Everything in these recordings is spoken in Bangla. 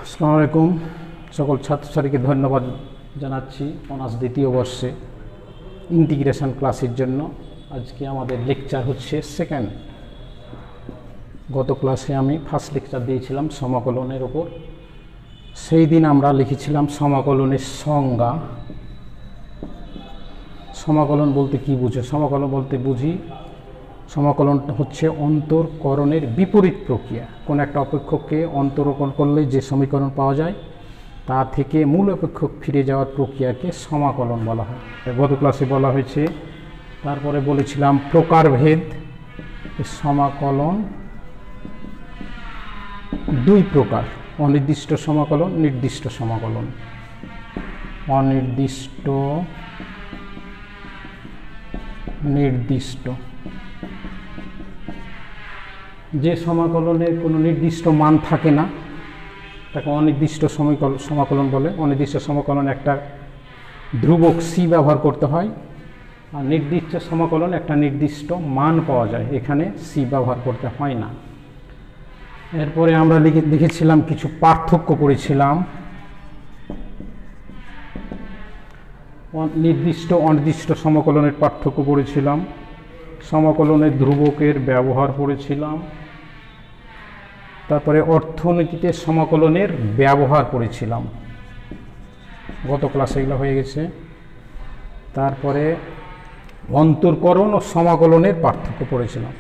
আসসালামু আলাইকুম। সকল ছাত্রছাত্রীকে ধন্যবাদ জানাচ্ছি অনার্স দ্বিতীয় বর্ষে ইন্টিগ্রেশন ক্লাসের জন্য। আজকে আমাদের লেকচার হচ্ছে সেকেন্ড। গত ক্লাসে আমি ফার্স্ট লেকচার দিয়েছিলাম সমাকলনের ওপর। সেই দিন আমরা লিখেছিলাম সমাকলনের সংজ্ঞা। সমাকলন বলতে কি বুঝো? সমাকলন বলতে বুঝি সমাকলন হচ্ছে অন্তরকরণের বিপরীত প্রক্রিয়া। কোনো একটা অপেক্ষককে অন্তরকরণ করলে যে সমীকরণ পাওয়া যায় তা থেকে মূল অপেক্ষক ফিরে যাওয়ার প্রক্রিয়াকে সমাকলন বলা হয়। গত ক্লাসে বলা হয়েছে। তারপরে বলেছিলাম প্রকারভেদ। সমাকলন দুই প্রকার: অনির্দিষ্ট সমাকলন, নির্দিষ্ট সমাকলন। অনির্দিষ্ট, নির্দিষ্ট। যে সমাকলনের কোনো নির্দিষ্ট মান থাকে না তাকে অনির্দিষ্ট সমাকলন বলে। অনির্দিষ্ট সমাকলন একটা ধ্রুবক সি ব্যবহার করতে হয়, আর নির্দিষ্ট সমাকলন একটা নির্দিষ্ট মান পাওয়া যায়, এখানে সি ব্যবহার করতে হয় না। এরপরে আমরা লিখেছিলাম কিছু পার্থক্য করেছিলাম। নির্দিষ্ট অনির্দিষ্ট সমাকলনের পার্থক্য করেছিলাম। সমাকলনের ধ্রুবকের ব্যবহার করেছিলাম। তারপরে অর্থনীতিতে সমাকলনের ব্যবহার করেছিলাম। গত ক্লাসে এগুলো হয়ে গেছে। তারপরে অন্তরকরণ ও সমাকলনের পার্থক্য পড়েছিলাম।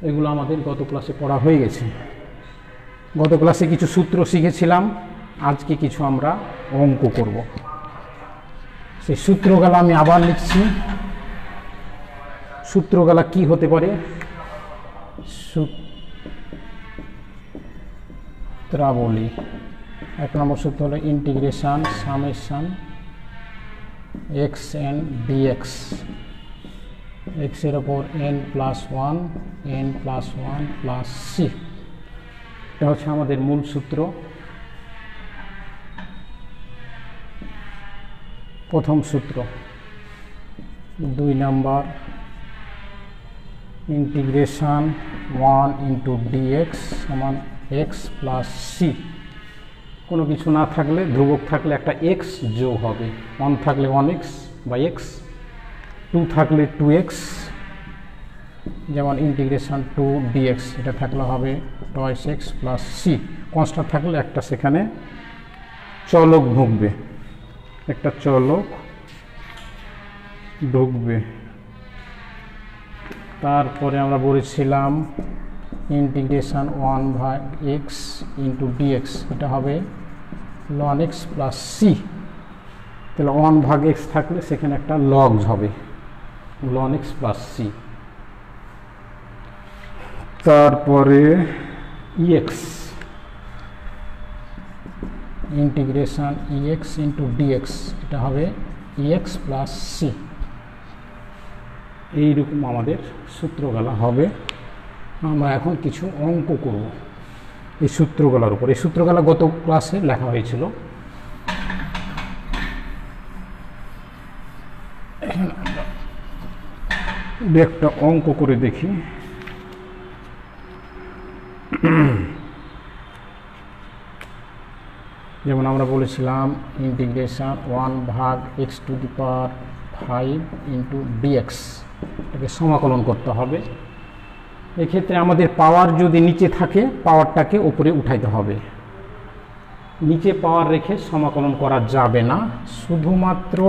এগুলো আমাদের গত ক্লাসে পড়া হয়ে গেছে। গত ক্লাসে কিছু সূত্র শিখেছিলাম, আজকে কিছু আমরা অঙ্ক করব। সেই সূত্রগুলো আমি আবার লিখছি। সূত্রগুলো কি হতে পারে? সূত্রাবলী। এক নম্বর সূত্র হলো integration summation x n dx, এক্সের ওপর n plus one plus C. এটা হচ্ছে আমাদের মূল সূত্র। প্রথম সূত্র। দুই নাম্বার ইন্টিগ্রেশন 1 ইন্টু ডিএক্স সমান এক্স প্লাস সি। কোনো কিছু না থাকলে, ধ্রুবক থাকলে একটা এক্স যোগ হবে। 1 থাকলে 1x বাই এক্স, 2 থাকলে 2x, যেমন ইন্টিগ্রেশন 2 ডিএক্স, এটা থাকলে হবে টয়েস এক্স প্লাস সি। কনস্ট্যান্ট থাকলে একটা সেখানে চলক ঢুকবে, একটা চলক ঢুকবে। তারপরে আমরা বলেছিলাম ইন্টিগ্রেশন 1 ভাগ এক্স ইন্টু ডিএক্স, এটা হবে লন এক্স প্লাস সি। তাহলে 1 ভাগ এক্স থাকলে সেখানে একটা লগস হবে, লন এক্স প্লাস সি। তারপরে e x, integration EX into dx, এটা হবে ইএক্স প্লাস সি। এইরকম আমাদের সূত্রগুলো হবে। আমরা এখন কিছু অঙ্ক করব এই সূত্রগুলোর উপর। এই সূত্রগুলো গত ক্লাসে লেখা হয়েছিল। একটা অঙ্ক করে দেখি। যেমন আমরা বলেছিলাম ইন্টিগ্রেশন 1 ভাগ x to the power 5 into dx, এটাকে সমাকলন করতে হবে। এক্ষেত্রে আমাদের পাওয়ার যদি নিচে থাকে, পাওয়ারটাকে উপরে উঠাইতে হবে। নিচে পাওয়ার রেখে সমাকলন করা যাবে না। শুধুমাত্র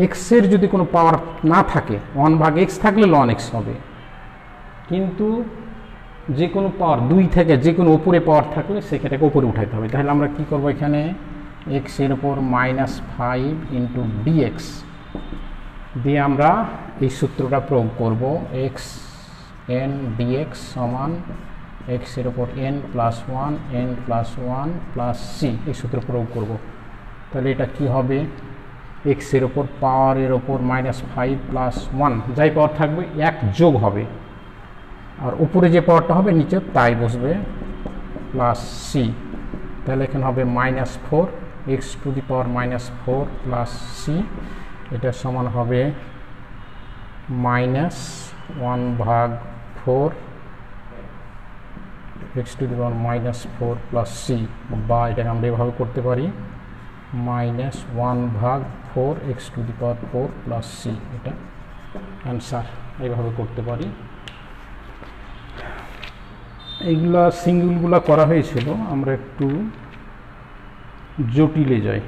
এক্সের যদি কোনো পাওয়ার না থাকে, 1 ভাগ এক্স থাকলে লন এক্স হবে, কিন্তু যে কোনো পাওয়ার 2 থেকে যে কোনো উপরে পাওয়ার থাকলে সেটাকে উপরে উঠাইতে হবে। তাহলে আমরা কি করব? এখানে এক্সের ওপর -5 ইন্টু ডিএক্স দিয়ে আমরা এই সূত্রটা প্রয়োগ করব। এক্স এন ডিএক্স সমান এক্সের ওপর n plus one plus c, এই সূত্র প্রয়োগ করব। তাহলে এটা কি হবে? এক্সের ওপর পাওয়ারের ওপর -5 প্লাস 1, যাই পাওয়ার থাকবে 1 যোগ হবে, আর উপরে যে পাওয়ারটা হবে নিচে তাই বসবে, প্লাস সি। তাহলে এখানে হবে -4 x to the power -4 plus C, এটা সমান হবে -1 ভাগ 4 x to the power minus four plus c, বা এটাকে আমরা এভাবে করতে পারি মাইনাস ওয়ান ভাগ four x to the power four plus C, এটা অ্যান্সার। এইভাবে করতে পারি। এইগুলা সিঙ্গলগুলা করা হয়েছিল, আমরা একটু জটিলে যাই।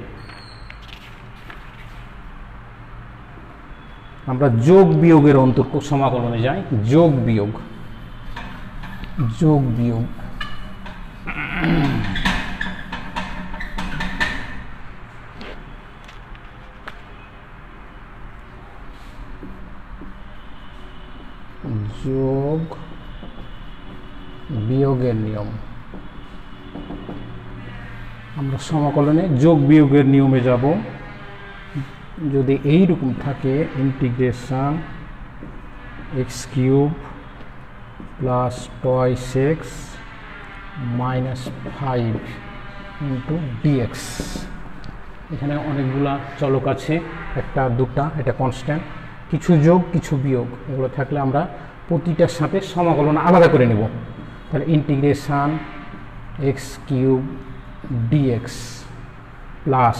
আমরা যোগ বিয়োগের অন্তর সমাকলনে যাই। যোগ বিয়োগ, যোগ বিয়োগ যোগ বিয়োগের নিয়ম। আমরা সমাকলনে যোগ বিয়োগের নিয়মে যাব। যদি এইরকম থাকে integration x cube plus twice x minus five into dx, এখানে অনেকগুলা চলক আছে, একটা দুটা, এটা কনস্ট্যান্ট, কিছু যোগ কিছু বিয়োগ, এগুলো থাকলে আমরা প্রতিটার সাথে সমাকলন আলাদা করে নেব। তাহলে integration x cube dx plus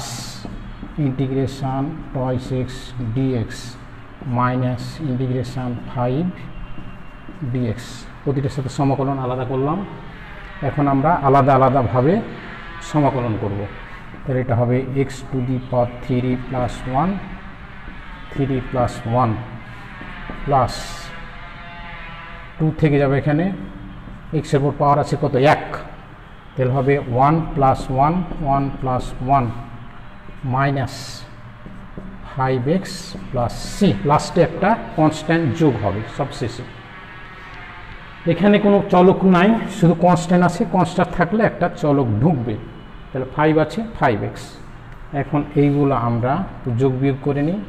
integration twice x dx minus integration five dx, প্রতিটার সাথে সমাকলন আলাদা করলাম। এখন আমরা আলাদা আলাদাভাবে সমাকলন করব। তাহলে এটা হবে x to the power three plus one, three plus one plus two থেকে যাবে এখানে, এক্সের উপর পাওয়ার আছে কত, এক, তাহলে হবে one plus one, one plus one minus five x plus c, লাস্টে একটা কনস্ট্যান্ট যোগ হবে সবশেষে। এখানে কোনো চলক নাই, শুধু কনস্ট্যান্ট আছে, কনস্ট্যান্ট থাকলে একটা চলক ঢুকবে। তাহলে ফাইভ আছে, ফাইভ এক্স। এখন এইগুলো আমরা যোগ বিয়োগ করে নিই।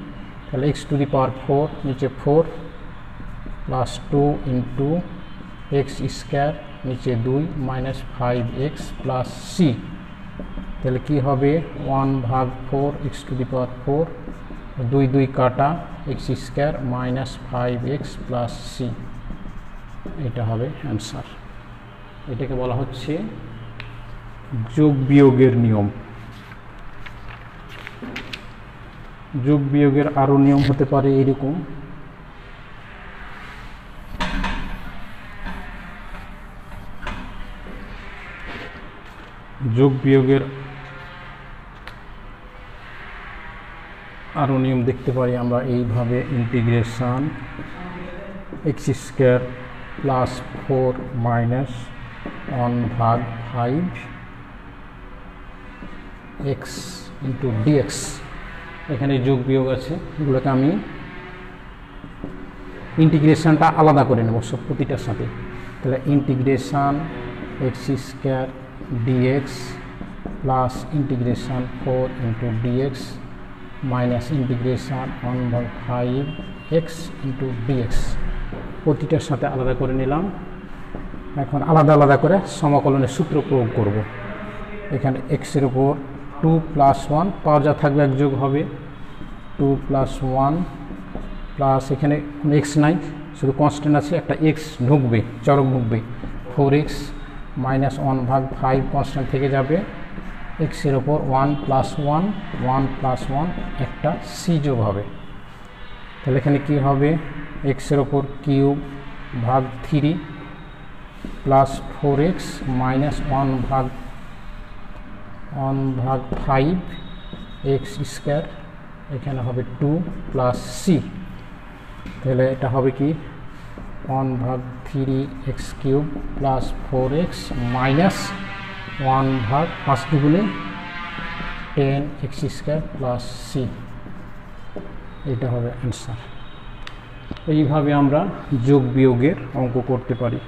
তাহলে x to the power four, নিচে four plus two into x square, নিচে দুই minus five x plus C, তাহলে কী হবে ওয়ান ভাগ four x to the power four, দুই দুই কাটা, x square minus five x plus C, এটা হবে অ্যান্সার। এটাকে বলা হচ্ছে যোগ বিয়োগের নিয়ম। যোগ বিয়োগের আরও নিয়ম হতে পারে এরকম, যোগ বিয়োগের আরও নিয়ম দেখতে পারি আমরা এইভাবে, integration x square plus four minus one ভাগ ফাইভ এক্স ইন্টু ডিএক্স, এখানে যোগ বিয়োগ আছে, এগুলোকে আমি ইন্টিগ্রেশনটা আলাদা করে নেব সব প্রতিটার সাথে। তাহলে integration x square dx plus integration four into dx minus integration one by five x into dx, প্রতিটার সাথে আলাদা করে নিলাম। এখন আলাদা আলাদা করে সমাকলনের সূত্র প্রয়োগ করব। এখানে এক্সের উপর টু প্লাস ওয়ান, পাওয়ার যা থাকবে এক যোগ হবে, টু প্লাস ওয়ান প্লাস এখানে কোনো এক্স নাই, শুধু কনস্ট্যান্ট আছে, একটা এক্স ঢুকবে, চরক ঢুকবে, ফোর এক্স মাইনাস ওয়ান ভাগ ফাইভ কনস্ট্যান্ট থেকে যাবে, এক্সের ওপর one plus one, one plus one, একটা সি যোগ হবে। তাহলে এখানে কী হবে, এক্সের ওপর কিউব ভাগ three plus four x minus one ভাগ ফাইভ এক্স স্কোয়ার, এখানে হবে টু প্লাস সি, তাহলে এটা হবে কি ওয়ান ভাগ three x cube plus four x minus one ভাগ পাঁচ দুগুণে ten x square plus C, এটা হবে অ্যান্সার। এইভাবে আমরা যোগ বিয়োগের অঙ্ক করতে পারি।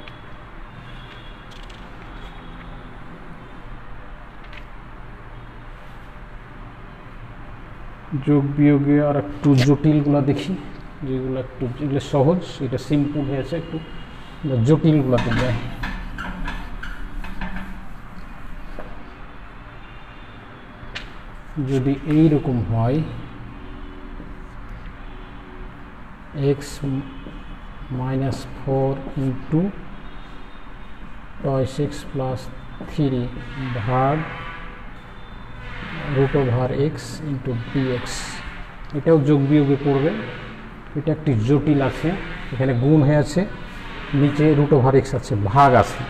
যোগ বিয়োগে আর একটু জটিলগুলো দেখি, যেগুলো একটু যেগুলো সহজ, এটা সিম্পল হয়েছে, একটু জটিলগুলোতে যায়। যদি এই রকম হয় x minus four into twice x plus 3 ভাগ root over x into dx. এটাও যোগ বিয়োগে পড়বে, এটা একটি জটিল আছে, এখানে গুণ হয়ে আছে, নিচে রুট ওভার এক্স আছে, ভাগ আছে।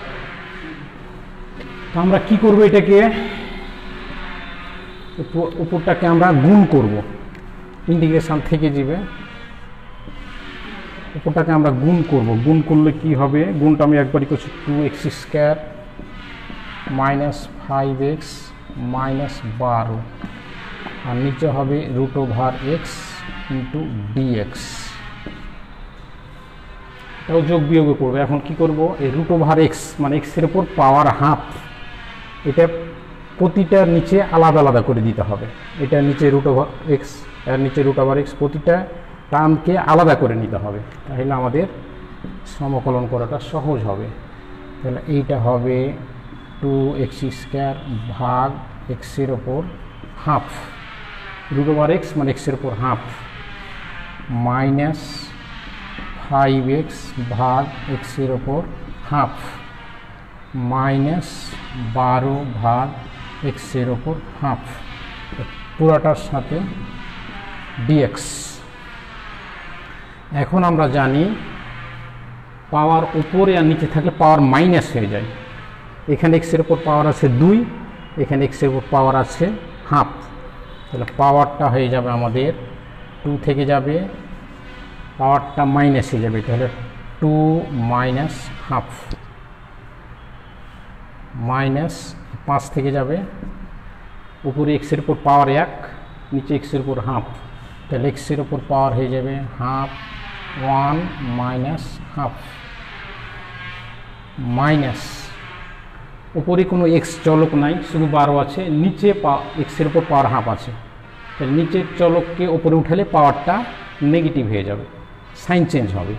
তো আমরা কি করব, এটাকে উপরটাকে আমরা গুণ করব, ইন্টিগ্রেশন থেকে যাবে, উপরটাকে আমরা গুণ করব। গুণ করলে কি হবে, গুণটা আমি একবারই করছি, 2x² মাইনাস 5x মাইনাস 12, আর নিচে হবে root over x into dx. এটাও যোগ বিয়োগে পড়বে। এখন কি করব, এই রুট ওভার এক্স মানে এক্সের উপর পাওয়ার হাফ, এটা প্রতিটার নিচে আলাদা আলাদা করে দিতে হবে। এটা নিচে রুট ওভার এক্স, এর নিচে রুট ওভার এক্স, প্রতিটা টার্মকে আলাদা করে নিতে হবে, তাহলে আমাদের সমাকলন করাটা সহজ হবে। তাহলে এইটা হবে 2x² ভাগ এক্সের ওপর হাফ, রুট ওভার এক্স মানে এক্সের ওপর হাফ, মাইনাস 5x ভাগ এক্সের ওপর হাফ, মাইনাস 12 ভাগ এক্সের ওপর হাফ, পুরাটার সাথে ডিএক্স। এখন আমরা জানি পাওয়ার উপরে আর নিচে থাকলে পাওয়ার মাইনাস হয়ে যায়। এখানে এক্সের ওপর পাওয়ার আছে 2, এখানে এক্সের ওপর পাওয়ার আছে হাফ, তাহলে পাওয়ারটা হয়ে যাবে আমাদের 2 থেকে যাবে, পাওয়ারটা মাইনাস হয়ে যাবে, তাহলে 2 মাইনাস হাফ, মাইনাস 5 থেকে যাবে, উপরে এক্সের উপর পাওয়ার 1, নিচে এক্সের উপর হাফ, তাহলে এক্সের উপর পাওয়ার হয়ে যাবে হাফ, 1 মাইনাস হাফ, মাইনাস উপরে কোনো এক্স চলক নাই, শুধু 12 আছে, নিচে এক্সের উপর পাওয়ার হাফ আছে, তাহলে নিচের চলককে উপরে উঠালে পাওয়ারটা নেগেটিভ হয়ে যাবে, সাইন চেঞ্জ হবে,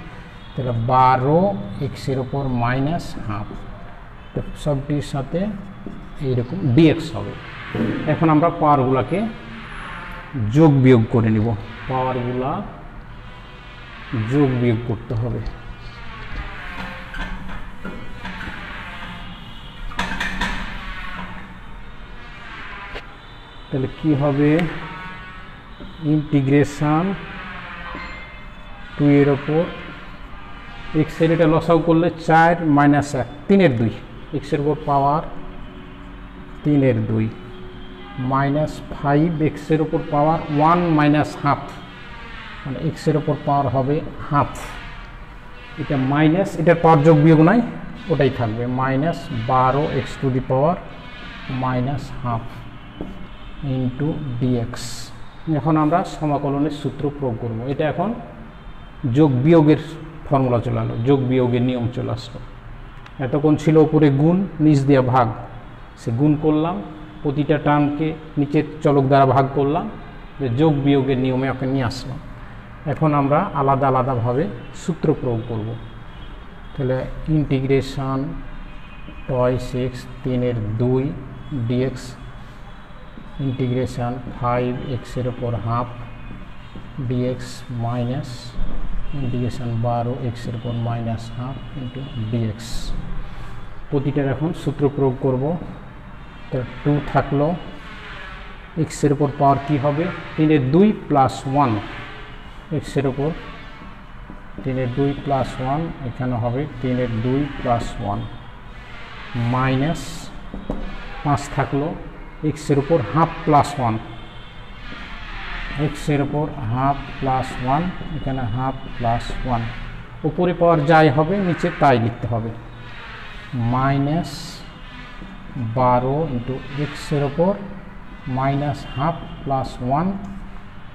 তাহলে 12 এক্সের উপর মাইনাস হাফ, তো সবটির সাথে এইরকম ডিএক্স হবে। এখন আমরা পাওয়ারগুলোকে যোগ বিয়োগ করে নিব, পাওয়ারগুলা যোগ বিয়োগ করতে হবে। তাহলে কি হবে, ইন্টিগ্রেশন 2 এর ওপর এক্স এর, এটা লসাও করলে 4 মাইনাস 1 3/2, এক্সের উপর পাওয়ার 3/2 মাইনাস 5 এক্সের উপর পাওয়ার 1 মাইনাস হাফ, মানে এক্সের উপর পাওয়ার হবে হাফ, এটা মাইনাস, এটার পাওয়ার যোগ বিয়োগ নাই, ওটাই থাকবে, minus 12 x to the power minus half into dx. এখন আমরা সমাকলনের সূত্র প্রয়োগ করব, এটা এখন যোগ বিয়োগের ফর্মুলা চলে আসলো, যোগ বিয়োগের নিয়ম চলে আসলো। এতক্ষণ ছিল উপরে গুণ, নিচ দিয়ে ভাগ, সে গুণ করলাম, প্রতিটা টার্মকে নিচের চলক দ্বারা ভাগ করলাম, যোগ বিয়োগের নিয়মে ওকে নিয়ে আসলাম। এখন আমরা আলাদা আলাদাভাবে সূত্র প্রয়োগ করব। তাহলে integration twice x 3/2 dx, integration 5 এক্সের ওপর হাফ ডিএক্স, মাইনাস ইন্টিগ্রেশন 12 এক্সের ওপর মাইনাস হাফ ইন্টু ডিএক্স। প্রতিটার এখন সূত্র প্রয়োগ করব। তো 2 থাকলো, এক্সের ওপর পাওয়ার কী হবে, 3/2 প্লাস 1, এক্সের ওপর 3/2 প্লাস 1, এখানে হবে 3/2 প্লাস 1, মাইনাস 5 থাকলো, এক্সের উপর হাফ প্লাস 1, এক্সের উপর হাফ প্লাস 1, এখানে হাফ প্লাস 1, উপরে পাওয়ার যাই হবে নিচে তাই লিখতে হবে, মাইনাস 12 ইন্টু এক্সের ওপর মাইনাস হাফ প্লাস 1,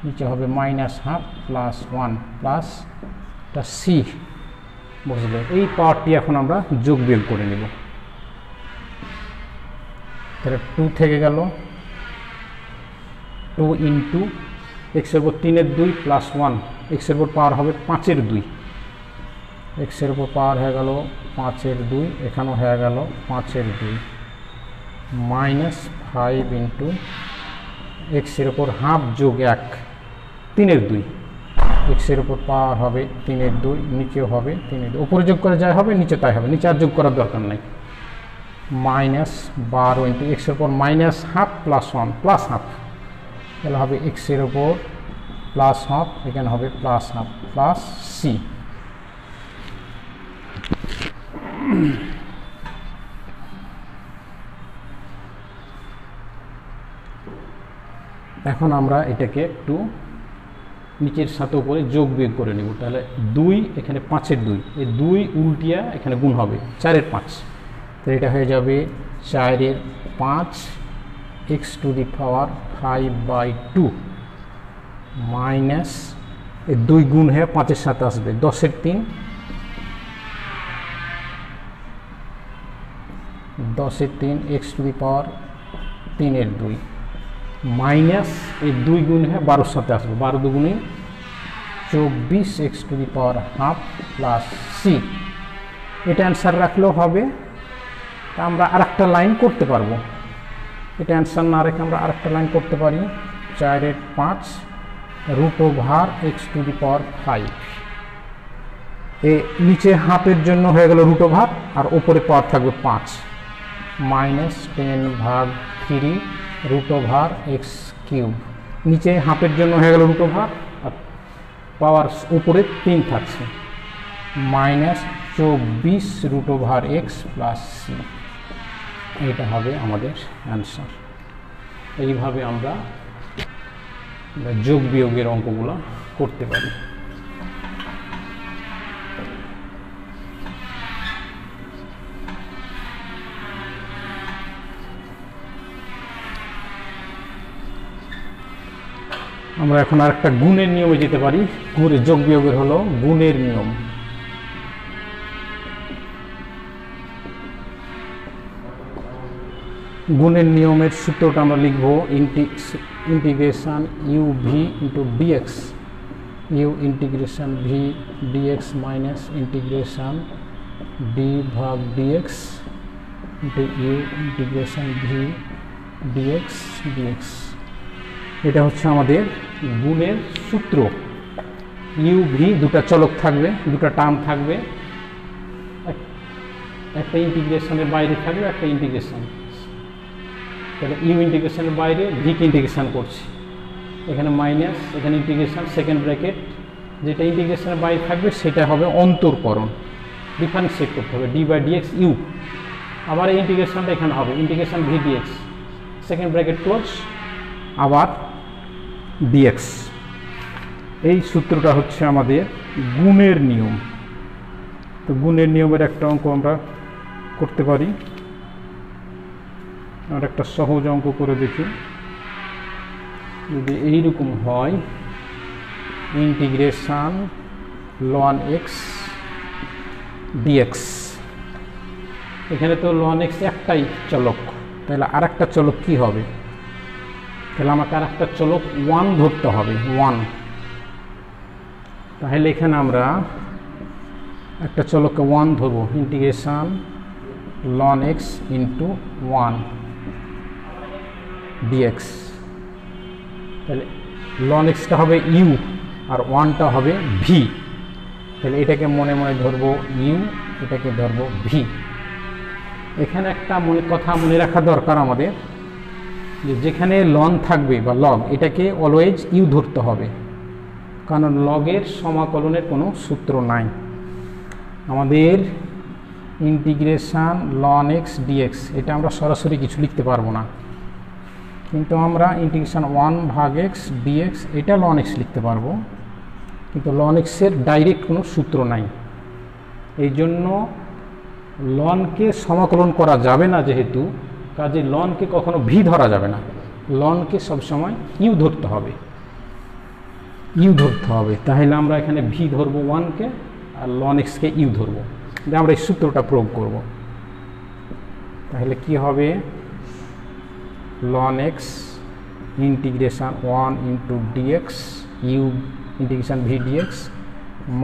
নিচে হবে মাইনাস হাফ প্লাস 1 প্লাস এটা সি, বুঝলে? এই পাওয়ারটি এখন আমরা যোগ বিয়োগ করে নেব। তাহলে 2 থেকে গেল, 2 ইন্টু এক্সের উপর 3/2 প্লাস 1, এক্সের উপর পাওয়ার হবে 5/2, এক্সের উপর পাওয়ার হয়ে গেল 5/2, এখানেও হয়ে গেল 5/2, মাইনাস 5 ইন্টু এক্সের উপর হাফ যোগ 1 3/2, এক্সের উপর পাওয়ার হবে 3/2, নিচেও হবে 3/2, উপরে যোগ করে যাই হবে নিচে তাই হবে, নিচে আর যোগ করার দরকার নাই, মাইনাস 12 ইন্টু এক্সের উপর minus half plus 1 plus half, তাহলে হবে এক্সের উপর প্লাস হাফ, এখানে হবে প্লাস হাফ প্লাস সি। এখন আমরা এটাকে একটু নিচের সাথে উপরে যোগ বিয়োগ করে নেব। তাহলে 2 এখানে 5-এর 2, এই 2 উল্টিয়া এখানে গুণ হবে 4-এর 5, তো এটা হয়ে যাবে 4-এর 5 x to the power 5/2 minus এই 2 গুণ হয়ে 5-এর সাথে আসবে 10-এর 3, 10-এর 3 এক্স টু দি পাওয়ার 3-এর 2 মাইনাস এই 2 গুণ হয়ে 12-এর সাথে আসবে 12 দুগুণে 24 x to the power half plus C. এটা অ্যান্সার রাখলেও হবে, তা আমরা আরেকটা লাইন করতে পারবো। এটা অ্যান্সার না রেখে আমরা আরেকটা লাইন করতে পারি 4-এর 5 root over x to the power 5, এ নিচে হাফের জন্য হয়ে গেল রুট ওভার আর ওপরে পাওয়ার থাকবে 5 minus 10/3 root over x cube, নিচে হাফের জন্য হয়ে গেল রুট ওভার আর পাওয়ার উপরে 3 থাকছে minus 24 root over x plus C. এটা হবে আমাদের অ্যান্সার। এইভাবে আমরা যোগ বিয়োগের অঙ্কগুলো করতে পারি। আমরা এখন আরেকটা গুণের নিয়মে যেতে পারি। গুণের যোগ বিয়োগের হলো গুণের নিয়ম। গুণের নিয়মের সূত্রটা আমরা লিখব integration u v into dx, u integration v dx minus integration d ভাগ dx into u integration v dx dx. এটা হচ্ছে আমাদের গুণের সূত্র। ইউ ভি দুটা চলক থাকবে, দুটা টার্ম থাকবে, একটা ইন্টিগ্রেশনের বাইরে থাকবে একটা ইন্টিগ্রেশন। তাহলে ইউ ইন্টিগ্রেশনের বাইরে ভিকে ইন্টিগ্রেশন করছি, এখানে মাইনাস, এখানে ইন্টিগ্রেশন সেকেন্ড ব্র্যাকেট, যেটা ইন্টিগ্রেশনের বাইরে থাকবে সেটা হবে অন্তরকরণ, ডিফারেন্সিয়েট করতে হবে ডি বাই ডিএক্স ইউ। আবার এই ইন্টিগ্রেশনটা এখানে হবে integration v dx second bracket close আবার ডিএক্স। এই সূত্রটা হচ্ছে আমাদের গুণের নিয়ম। তো গুণের নিয়মের একটা অঙ্ক আমরা করতে পারি। আর একটা সহজ অঙ্ক করে দেখি। যদি এইরকম হয় ইন্টিগ্রেশন ln x dx, এখানে তো ln x একটাই চলক, তাহলে আর একটা চলক কি হবে? তাহলে আমাকে আর একটা চলক 1 ধরতে হবে 1। তাহলে এখানে আমরা একটা চলককে 1 ধরবো, integration ln x into 1 dx। তাহলে ln x টা হবে u আর 1টা হবে v। তাহলে এটাকে মনে মনে ধরবো u, এটাকে ধরবো v। এখানে একটা কথা মনে রাখা দরকার আমাদের, যে যেখানে লন থাকবে বা লগ, এটাকে অলওয়েজ ইউ ধরতে হবে, কারণ লগের সমাকলনের কোনো সূত্র নাই। আমাদের ইন্টিগ্রেশন ln x dx এটা আমরা সরাসরি কিছু লিখতে পারবো না, কিন্তু আমরা ইন্টিগ্রেশন 1 ভাগ x dx এটা ln x লিখতে পারবো, কিন্তু ln x এর ডাইরেক্ট কোনো সূত্র নাই। এই জন্য লনকে সমাকলন করা যাবে না, যেহেতু কাজে লনকে কখনো ভি ধরা যাবে না, লনকে সবসময় ইউ ধরতে হবে, ইউ ধরতে হবে। তাহলে আমরা এখানে ভি ধরবো 1কে আর ln x কে ইউ ধরবো, আমরা এই সূত্রটা প্রয়োগ করব। তাহলে কি হবে ln x integration 1 into dx you integration V dx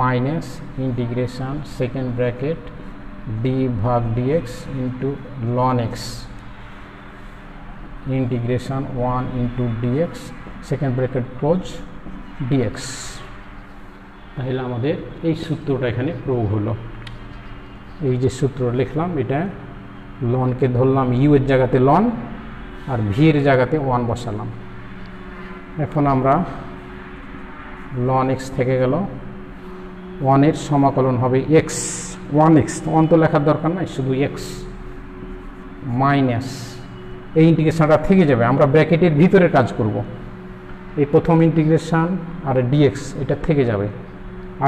minus integration second bracket d ভাগ dx into ln x integration 1 into dx second bracket close dx। তাহলে আমাদের এই সূত্রটা এখানে প্রয়োগ হলো। এই যে সূত্র লিখলাম এটা লনকে ধরলাম ইউ এর জায়গাতে লন, আর ভি এর জায়গাতে 1 বসালাম। এখন আমরা লন এক্স থেকে গেল, 1 এর সমাকলন হবে এক্স, 1x, 1 তো লেখার দরকার নাই, শুধু এক্স মাইনাস এই ইন্টিগ্রেশনটা থেকে যাবে। আমরা ব্র্যাকেটের ভিতরে কাজ করব, এই প্রথম ইন্টিগ্রেশন আর ডিএক্স এটা থেকে যাবে।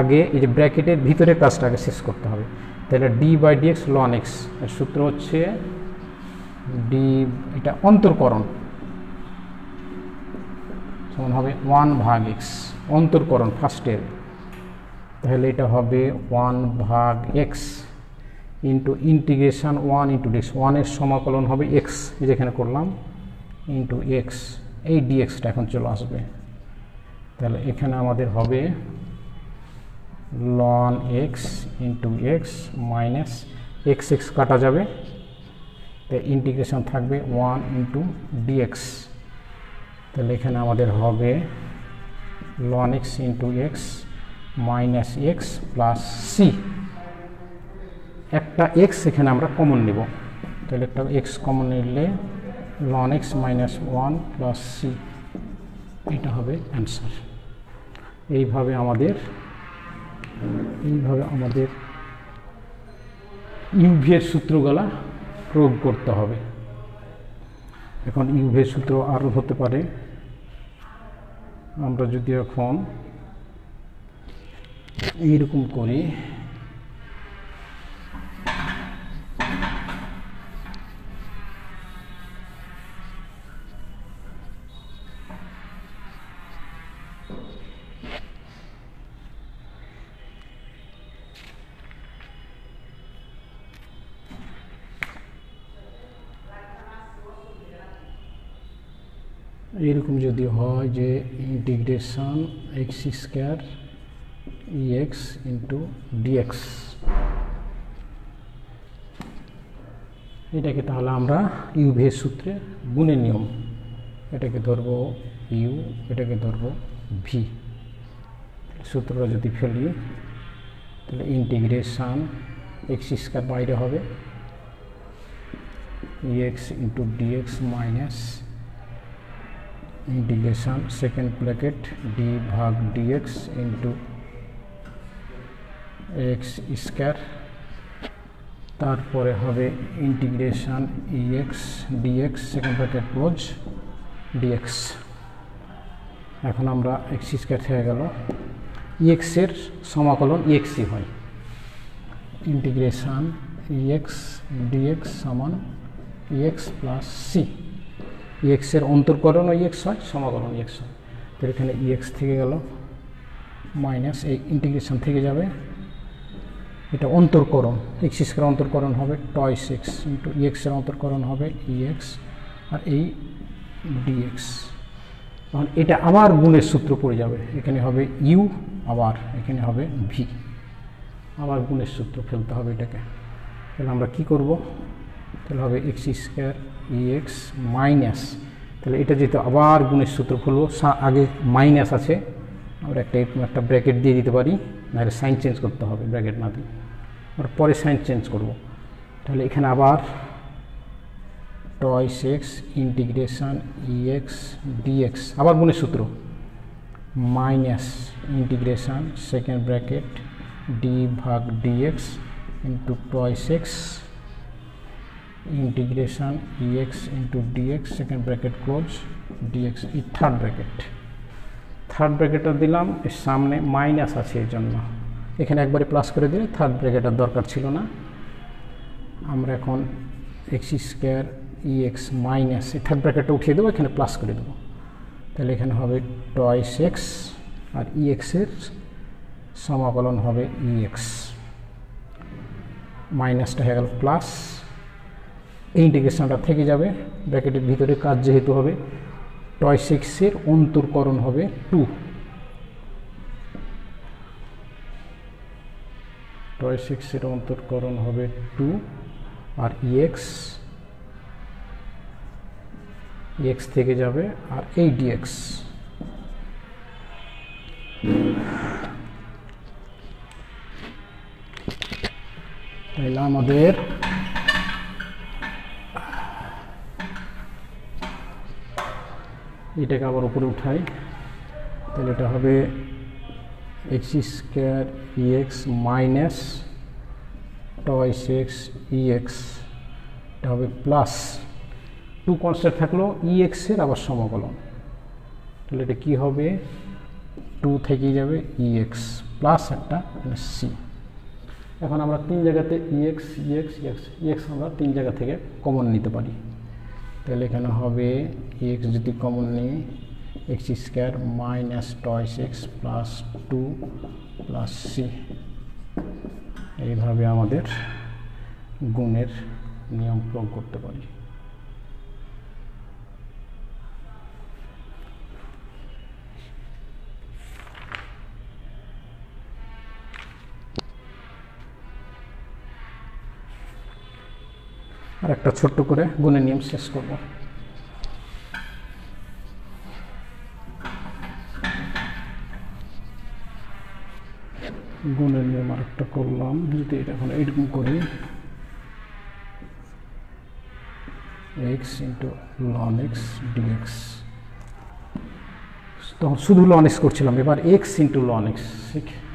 আগে এই যে ব্র্যাকেটের ভিতরে কাজটা আগে শেষ করতে হবে। তাহলে d by dx ln x, এর সূত্র হচ্ছে ডি, এটা অন্তর্করণ সমান হবে 1 ভাগ এক্স, অন্তর্করণ ফার্স্টের, তাহলে এটা হবে 1 ভাগ x into integration 1 into dx, 1 এর সমাকলন হবে এক্স, যেখানে করলাম ইন্টু এক্স, এই ডিএক্সটা এখন চলে আসবে। তাহলে এখানে আমাদের হবে loan x into x minus x x কাটা যাবে, তাই ইন্টিগ্রেশন থাকবে 1 ইন্টু ডিএক্স। তাহলে এখানে আমাদের হবে loan x into x minus x plus c, একটা এক্স এখানে আমরা কমন নেব, তাহলে একটা এক্স কমন নিলে ln x minus 1 plus C, এটা হবে অ্যান্সার। এইভাবে আমাদের ইউভি এর সূত্রগুলা প্রয়োগ করতে হবে। এখন ইউভি এর সূত্র আরও হতে পারে, আমরা যদি এখন এইরকম করি, এরকম যদি হয় যে integration x square e x into dx, এটাকে তাহলে আমরা ইউভি এর সূত্রে গুণের নিয়ম, এটাকে ধরবো ইউ, এটাকে ধরবো ভি, সূত্রটা যদি ফেলি তাহলে ইন্টিগ্রেশন এক্স স্কোয়ার বাইরে হবে e x into dx minus integration second bracket d ভাগ ডিএক্স ইন্টু এক্স স্কোয়ার, তারপরে হবে integration EX dx second bracket close dx. এখন আমরা এক্স স্কোয়ার থেকে গেল, ইএক্স এর সমাকলন ইএক্সই হয়, ইন্টিগ্রেশন ইএক্স ডিএক্স সমান ইএক্স প্লাস সি, ইএক্স এর অন্তর্করণ ইএক্স হয়, সমাকলন ইএক্স হয়। তো এখানে ইএক্স থেকে গেল মাইনাস এই ইন্টিগ্রেশন থেকে যাবে, এটা অন্তর্করণ, এক্স স্কোয়ার অন্তর্করণ হবে টয়েস এক্স ইন্টু ইএক্স এর অন্তর্করণ হবে ইএক্স আর এই ডিএক্স। তখন এটা আবার গুণের সূত্র পড়ে যাবে, এখানে হবে ইউ, আবার এখানে হবে ভি, আবার গুণের সূত্র ফেলতে হবে এটাকে। তাহলে আমরা কি করব, তাহলে হবে এক্স স্কোয়ার ইএক্স মাইনাস, তাহলে এটা যেহেতু আবার গুণের সূত্র ফেলবো, আগে মাইনাস আছে, আমরা একটা ব্র্যাকেট দিয়ে দিতে পারি, নাহলে সাইন চেঞ্জ করতে হবে, ব্র্যাকেট না দিয়ে আমরা পরে সাইন চেঞ্জ করব। তাহলে এখানে আবার twice x integration EX dx, আবার গুণের সূত্র minus integration second bracket d ভাগ dx into twice x integration EX into dx second bracket close dx, এই থার্ড ব্র্যাকেটটা দিলাম, এর সামনে মাইনাস আছে এই জন্য এখানে একবারে প্লাস করে দিলে থার্ড ব্র্যাকেটের দরকার ছিল না। আমরা এখন এক্স স্কোয়ার ইএক্স মাইনাস এই থার্ড ব্র্যাকেটটা উঠিয়ে দেবো, এখানে প্লাস করে দেবো, তাহলে এখানে হবে টয়েস এক্স আর ইএক্সের সমাকলন হবে ইএক্স, মাইনাসটা হয়ে গেল প্লাস, এই ইন্টিগ্রেশনটা থেকে যাবে, ব্র্যাকেটের ভিতরে কাজ যেহেতু হবে, টয়েস এক্সের অন্তর্করণ হবে 2, টয়েস এক্সের অন্তর্করণ হবে 2 আর ইএক্স থেকে যাবে আর এই ডিএক্স। তাহলে আমাদের এটাকে আবার উপরে উঠাই, তাহলে এটা হবে x square EX minus twice x EX, এটা হবে প্লাস 2 কনস্ট্যান্ট থাকলো ইএক্সের আবার সমাকলন, তাহলে এটা কী হবে 2 থেকে যাবে ইএক্স প্লাস একটা সি। এখন আমরা 3 জায়গাতে ইএক্স ইএক্স ইএক্স ইএক্স আমরা 3 জায়গা থেকে কমন নিতে পারি, তাহলে এখানে হবে ইএক্স যদি কমন নিই x square minus twice x plus 2 plus c. এইভাবে আমাদের গুণের নিয়ম প্রয়োগ করতে পারি। আর একটা ছোট্ট করে গুণের নিয়ম শেষ করব। গুণের নিয়ম আরেকটা করলাম, যদি এটা এখন এরকম করি x into ln x dx, তখন শুধু লন এক্স করছিলাম, এবার এক্স ইন্টু লন এক্স।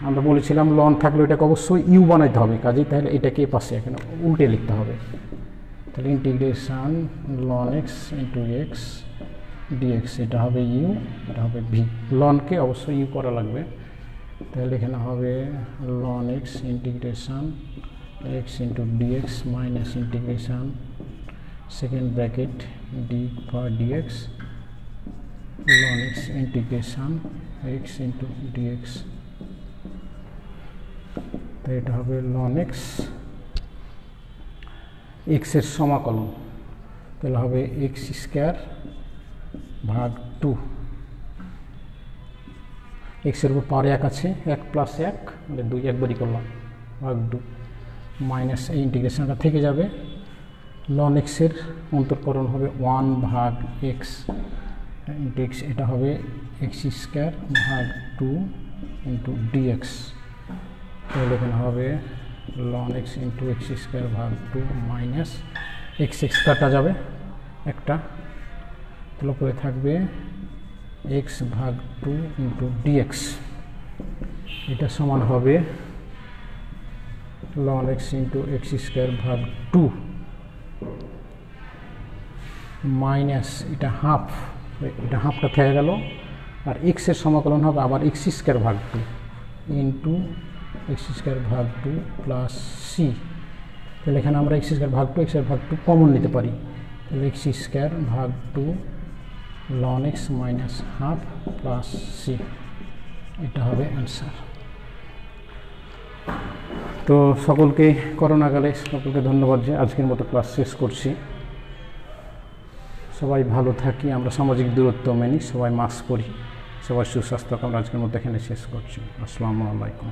আমরা বলেছিলাম লন থাকলে এটাকে অবশ্যই ইউ বানাইতে হবে, কাজেই তাহলে এটাকে পাশে এখানে উল্টে লিখতে হবে, তাহলে integration ln x into x dx, এটা হবে ইউ, এটা হবে ভি। লনকে অবশ্যই ইউ করা লাগবে, তাহলে এখানে হবে loan x integration x into dx minus integration second bracket d for dx ln x integration x into dx, তো এটা হবে লন এক্স এক্সের সমাকলন, তাহলে হবে এক্স স্কোয়ার ভাগ 2, এক্সের উপর পাওয়ার 1 আছে, 1 প্লাস 1 মানে 2, একবারই করলাম ভাগ 2 মাইনাস এই ইন্টিগ্রেশনটা থেকে যাবে, লন এক্সের অন্তর্করণ হবে 1 ভাগ এক্স ইন্টু এক্স, এটা হবে এক্স স্কোয়ার ভাগ 2 ইন্টু ডিএক্স, তাহলে এখানে হবে loan x into x square ভাগ 2 মাইনাস এক্স এক্স কাটা যাবে একটা, তাহলে পরে থাকবে এক্স ভাগ 2 ইন্টু ডিএক্স, এটা সমান হবে loan x into x square ভাগ 2 মাইনাস এটা হাফ, এটা হাফটা থেকে গেল, আর এক্সের সমাকলন হবে আবার এক্স স্কোয়ার ভাগ 2 ইন্টু এক্স স্কোয়ার ভাগ 2 প্লাস সি, তাহলে এখানে আমরা এক্স স্কোয়ার ভাগ 2 এক্সের ভাগ 2 কমন নিতে পারি, তাহলে এক্স স্কোয়ার ভাগ 2 ln x minus half plus C, এটা হবে অ্যান্সার। তো সকলকে করোনাকালে সকলকে ধন্যবাদ, যে আজকের মতো ক্লাস শেষ করছি। সবাই ভালো থাকি, আমরা সামাজিক দূরত্ব মেনি, সবাই মাস্ক পরি, সবাই সুস্বাস্থ্য কামনা, আজকের মতো এখানে শেষ করছি। আসসালামু আলাইকুম।